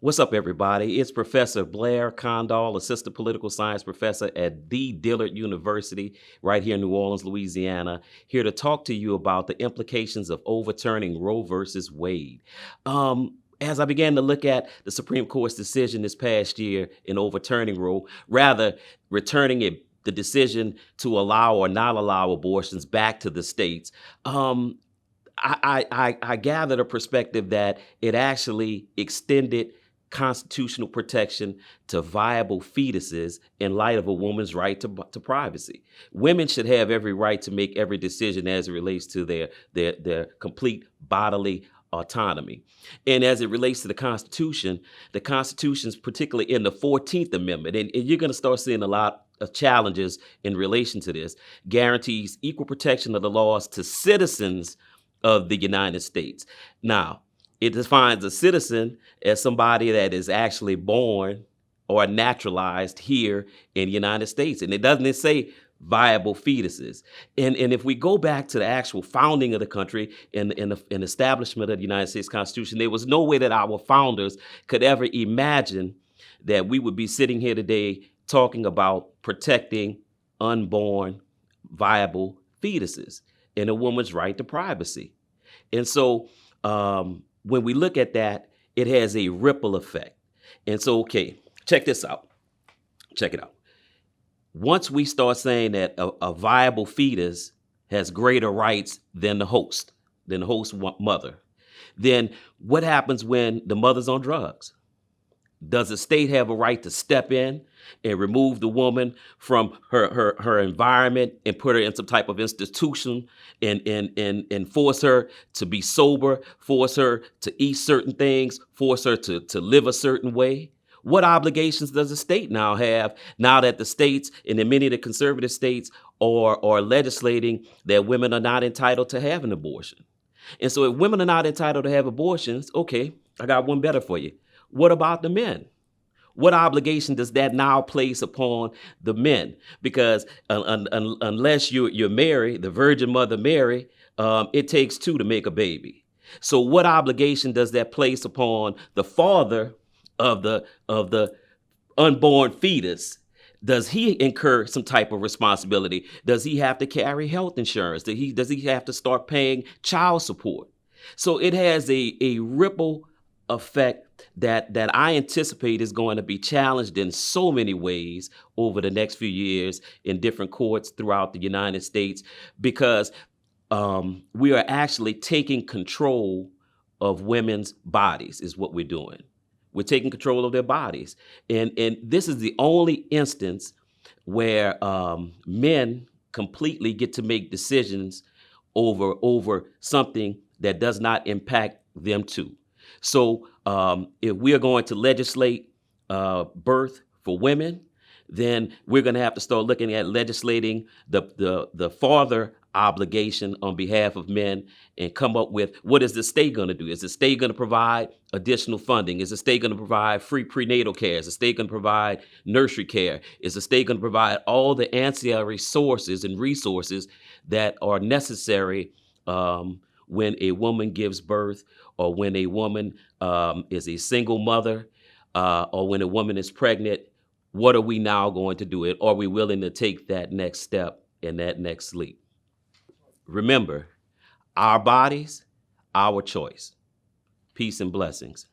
What's up, everybody? It's Professor Blair Condell, Assistant Political Science Professor at the Dillard University, right here in New Orleans, Louisiana, here to talk to you about the implications of overturning Roe versus Wade. As I began to look at the Supreme Court's decision this past year in overturning Roe, rather returning the decision to allow or not allow abortions back to the states, I gathered a perspective that it actually extended constitutional protection to viable fetuses in light of a woman's right to privacy. Women should have every right to make every decision as it relates to their complete bodily autonomy. And as it relates to the Constitution's particularly in the 14th Amendment, and you're going to start seeing a lot of challenges in relation to this, guarantees equal protection of the laws to citizens of the United States. Now, it defines a citizen as somebody that is actually born or naturalized here in the United States. And it doesn't say viable fetuses. And if we go back to the actual founding of the country and establishment of the United States Constitution, there was no way that our founders could ever imagine that we would be sitting here today talking about protecting unborn viable fetuses and a woman's right to privacy. And so when we look at that, it has a ripple effect. And so, okay, check this out. Check it out. Once we start saying that a viable fetus has greater rights than the host mother, then what happens when the mother's on drugs? Does the state have a right to step in and remove the woman from her environment and put her in some type of institution and force her to be sober, force her to eat certain things, force her to live a certain way? What obligations does the state now have now that the states and in many of the conservative states are legislating that women are not entitled to have an abortion? And so if women are not entitled to have abortions, okay, I got one better for you. What about the men? What obligation does that now place upon the men? Because unless you're Mary, the Virgin Mother Mary, it takes two to make a baby. So what obligation does that place upon the father of the unborn fetus? Does he incur some type of responsibility? Does he have to carry health insurance? Does he have to start paying child support? So it has a ripple effect that I anticipate is going to be challenged in so many ways over the next few years in different courts throughout the United States, because we are actually taking control of women's bodies is what we're doing. We're taking control of their bodies. And this is the only instance where men completely get to make decisions over something that does not impact them too. So if we are going to legislate birth for women, then we're going to have to start looking at legislating the father obligation on behalf of men and come up with what is the state going to do? Is the state going to provide additional funding? Is the state going to provide free prenatal care? Is the state going to provide nursery care? Is the state going to provide all the ancillary sources and resources that are necessary when a woman gives birth, or when a woman is a single mother, or when a woman is pregnant? What are we now going to do? Are we willing to take that next step and that next leap? Remember, our bodies, our choice. Peace and blessings.